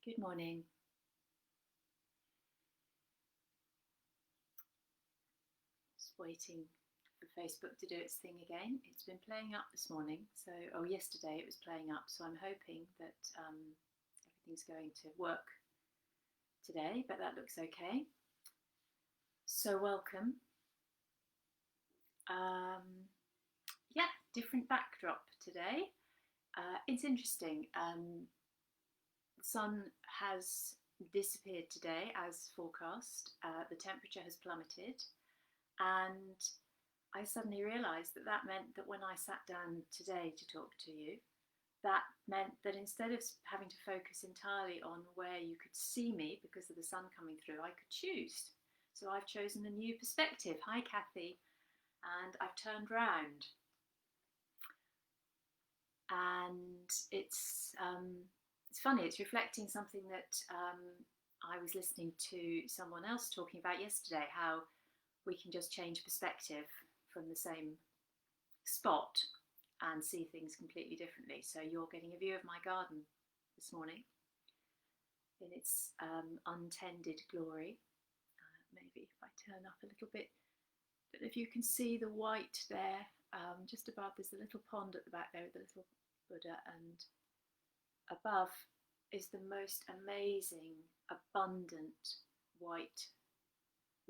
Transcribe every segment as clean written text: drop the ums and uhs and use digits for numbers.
Good morning. Just waiting for Facebook to do its thing again. It's been playing up this morning, yesterday it was playing up, so I'm hoping that everything's going to work today, but that looks okay. So welcome. Different backdrop today. It's interesting. The sun has disappeared today as forecast. The temperature has plummeted, and I suddenly realised that meant that when I sat down today to talk to you, that meant that instead of having to focus entirely on where you could see me because of the sun coming through, I could choose. So I've chosen a new perspective. Hi, Kathy. And I've turned round. And it's funny, it's reflecting something that I was listening to someone else talking about yesterday, how we can just change perspective from the same spot and see things completely differently. So you're getting a view of my garden this morning in its untended glory. Maybe if I turn up a little bit, but if you can see the white there, just above there's a little pond at the back there with a little Buddha, and above is the most amazing, abundant white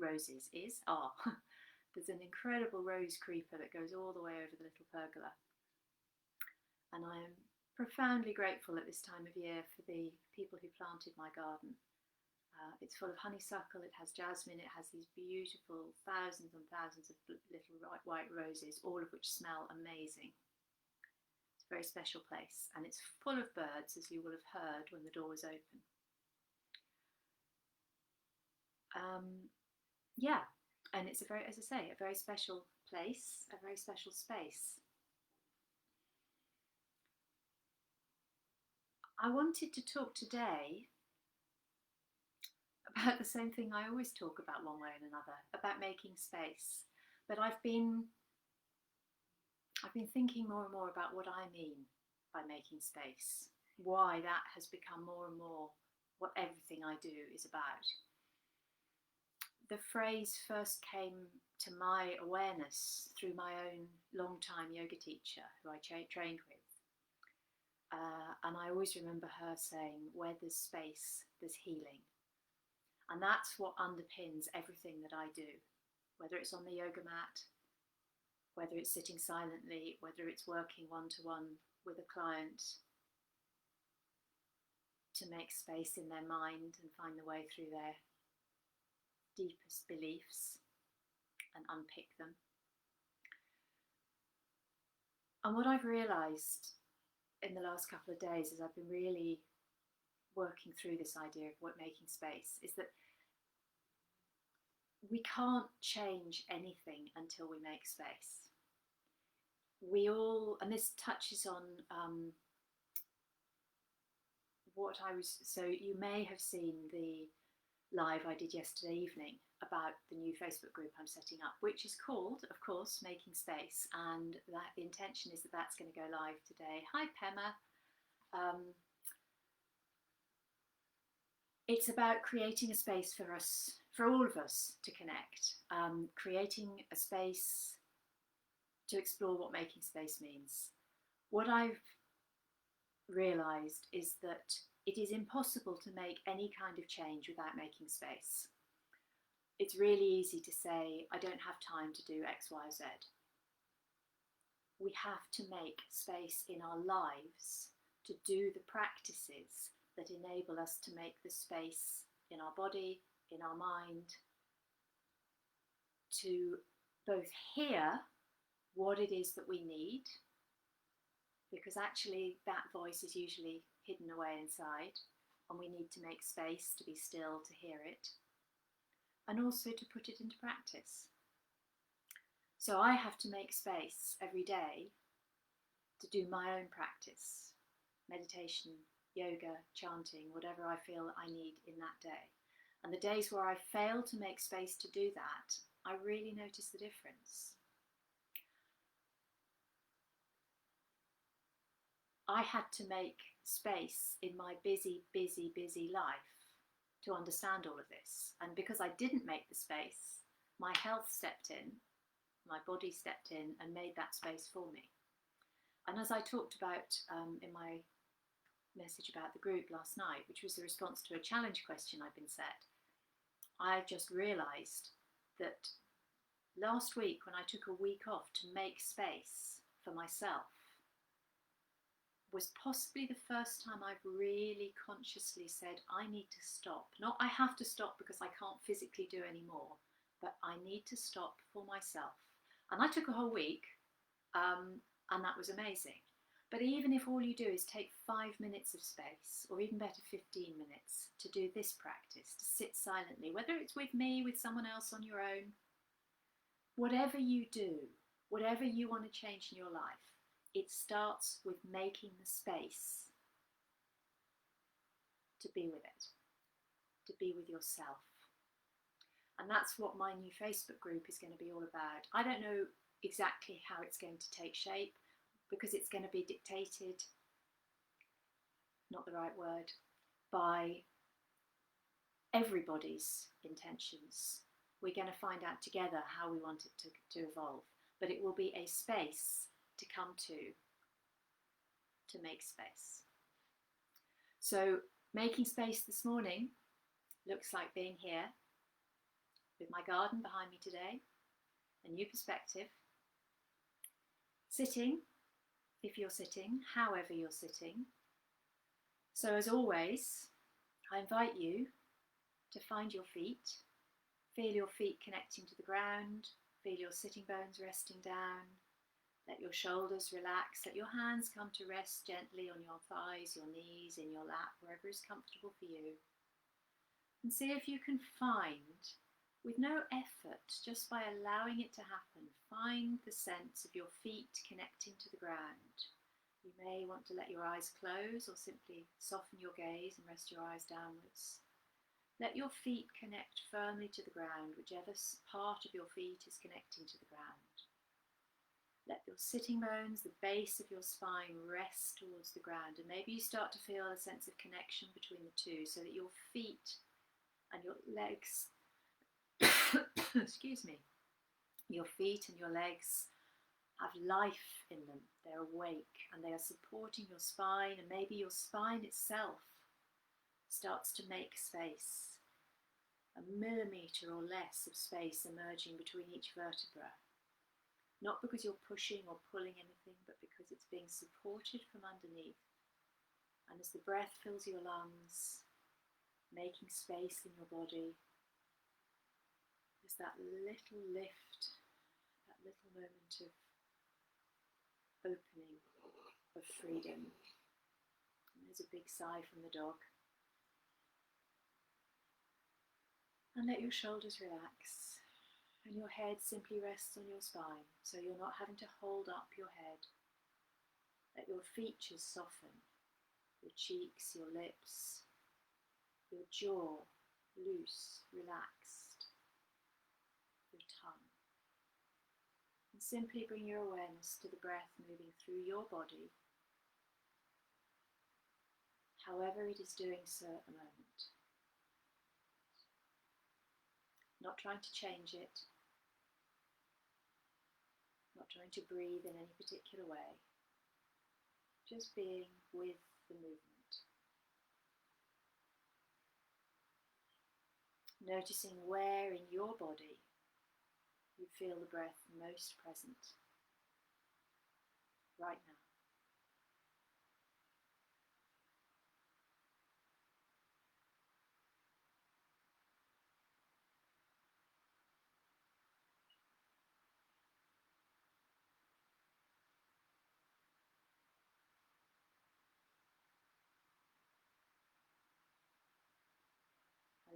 roses there's an incredible rose creeper that goes all the way over the little pergola, and I am profoundly grateful at this time of year for the people who planted my garden. It's full of honeysuckle, it has jasmine, it has these beautiful thousands and thousands of little white roses, all of which smell amazing. It's a very special place, and it's full of birds, as you will have heard when the door was open. And it's a very special place, a very special space. I wanted to talk today about the same thing I always talk about one way or another, about making space. But I've been thinking more and more about what I mean by making space, why that has become more and more what everything I do is about. The phrase first came to my awareness through my own long-time yoga teacher who I trained with. And I always remember her saying, where there's space, there's healing. And that's what underpins everything that I do, whether it's on the yoga mat, whether it's sitting silently, whether it's working one-to-one with a client to make space in their mind and find the way through their deepest beliefs and unpick them. And what I've realised in the last couple of days as I've been really working through this idea of what making space is that we can't change anything until we make space. And this touches on so you may have seen the live I did yesterday evening about the new Facebook group I'm setting up, which is called, of course, Making Space, and that the intention is that that's going to go live today. Hi, Pema. It's about creating a space for all of us to connect, creating a space to explore what making space means. What I've realised is that it is impossible to make any kind of change without making space. It's really easy to say, I don't have time to do X, Y, Z. We have to make space in our lives to do the practices that enable us to make the space in our body, in our mind, to both hear what it is that we need, because actually that voice is usually hidden away inside, and we need to make space to be still to hear it, and also to put it into practice. So I have to make space every day to do my own practice, meditation, yoga, chanting, whatever I feel I need in that day. And the days where I fail to make space to do that, I really notice the difference. I had to make space in my busy, busy, busy life to understand all of this. And because I didn't make the space, my health stepped in, my body stepped in and made that space for me. And as I talked about in my message about the group last night, which was the response to a challenge question I've been set, I just realised that last week when I took a week off to make space for myself was possibly the first time I've really consciously said, I need to stop. Not I have to stop because I can't physically do anymore, but I need to stop for myself. And I took a whole week, and that was amazing. But even if all you do is take 5 minutes of space, or even better 15 minutes, to do this practice, to sit silently, whether it's with me, with someone else on your own, whatever you do, whatever you want to change in your life, it starts with making the space to be with it, to be with yourself. And that's what my new Facebook group is going to be all about. I don't know exactly how it's going to take shape, because it's going to be dictated, not the right word, by everybody's intentions. We're going to find out together how we want it to evolve, but it will be a space to come to make space. So making space this morning looks like being here with my garden behind me today, a new perspective, sitting, if you're sitting, however you're sitting. So as always, I invite you to find your feet, feel your feet connecting to the ground, feel your sitting bones resting down, let your shoulders relax, let your hands come to rest gently on your thighs, your knees, in your lap, wherever is comfortable for you. And see if you can find, with no effort, just by allowing it to happen, find the sense of your feet connecting to the ground. You may want to let your eyes close or simply soften your gaze and rest your eyes downwards. Let your feet connect firmly to the ground, whichever part of your feet is connecting to the ground. Let your sitting bones, the base of your spine, rest towards the ground, and maybe you start to feel a sense of connection between the two, so that your feet and your legs excuse me, your feet and your legs have life in them. They're awake and they are supporting your spine, and maybe your spine itself starts to make space, a millimetre or less of space emerging between each vertebra. Not because you're pushing or pulling anything, but because it's being supported from underneath. And as the breath fills your lungs, making space in your body, there's that little lift, that little moment of opening, of freedom. And there's a big sigh from the dog. And let your shoulders relax. And your head simply rests on your spine, so you're not having to hold up your head. Let your features soften, your cheeks, your lips, your jaw loose, relaxed, your tongue. And simply bring your awareness to the breath moving through your body, however it is doing so at the moment. Not trying to change it, not trying to breathe in any particular way, just being with the movement. Noticing where in your body you feel the breath most present right now.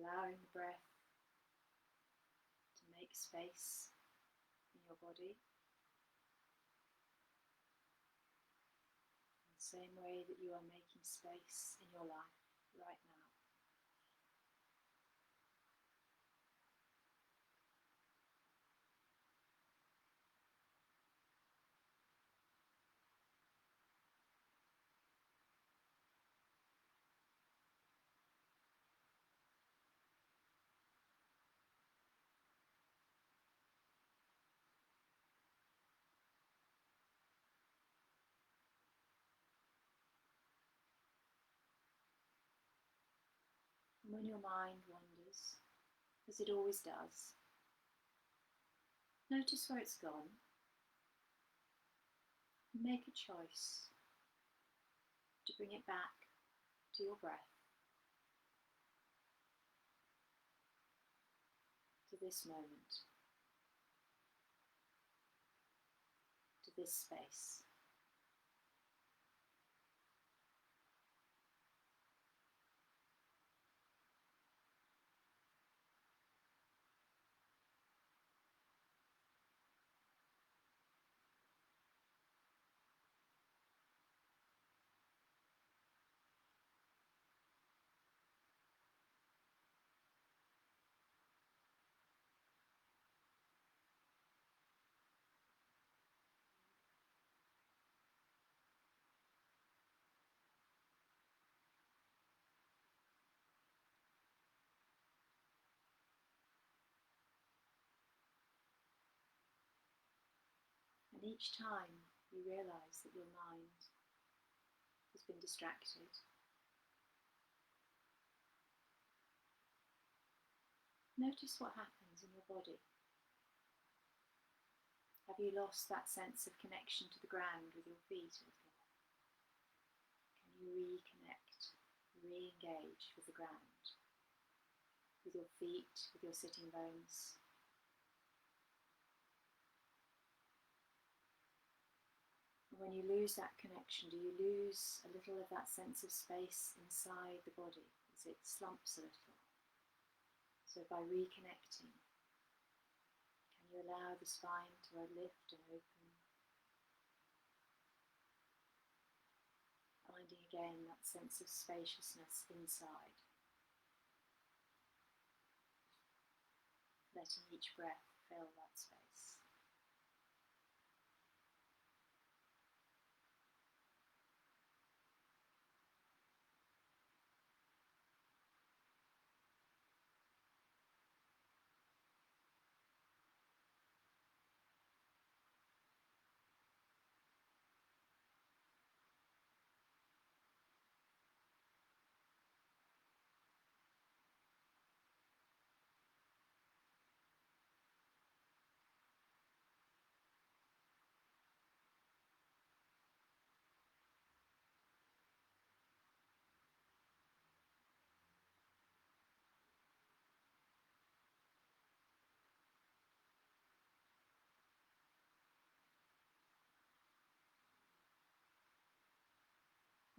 Allowing the breath to make space in your body, in the same way that you are making space in your life right now. And when your mind wanders, as it always does, notice where it's gone. Make a choice to bring it back to your breath, to this moment, to this space. And each time you realise that your mind has been distracted, notice what happens in your body. Have you lost that sense of connection to the ground with your feet a little? Can you reconnect, re-engage with the ground, with your feet, with your sitting bones? And when you lose that connection, do you lose a little of that sense of space inside the body as it slumps a little? So by reconnecting, can you allow the spine to lift and open, finding again that sense of spaciousness inside, letting each breath fill that space.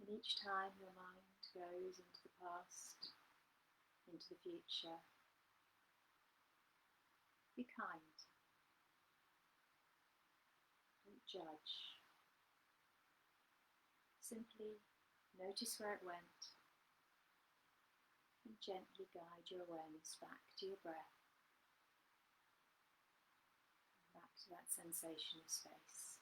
And each time your mind goes into the past, into the future, be kind. Don't judge. Simply notice where it went and gently guide your awareness back to your breath, back to that sensation of space.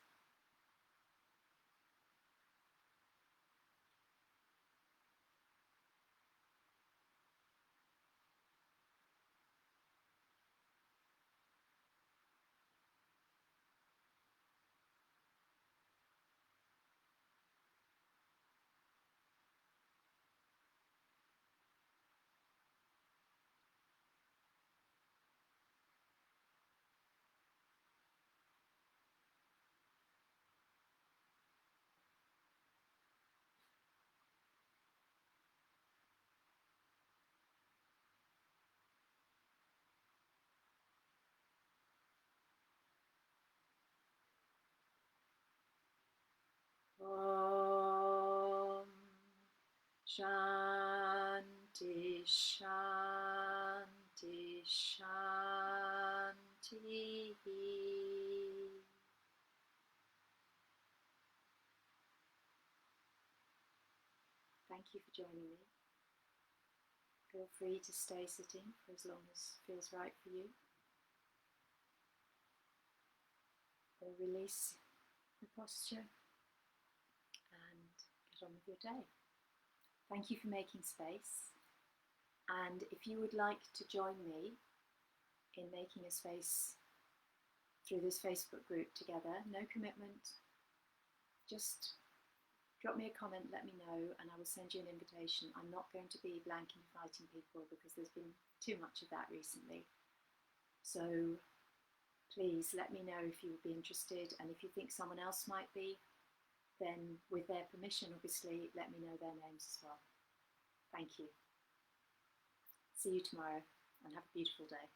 Om Shanti Shanti Shanti. Thank you for joining me. Feel free to stay sitting for as long as feels right for you. Or release the posture and get on with your day. Thank you for making space. And if you would like to join me in making a space through this Facebook group together, no commitment, just drop me a comment, let me know, and I will send you an invitation. I'm not going to be blanking inviting people because there's been too much of that recently. So please let me know if you would be interested, and if you think someone else might be, then with their permission, obviously, let me know their names as well. Thank you. See you tomorrow, and have a beautiful day.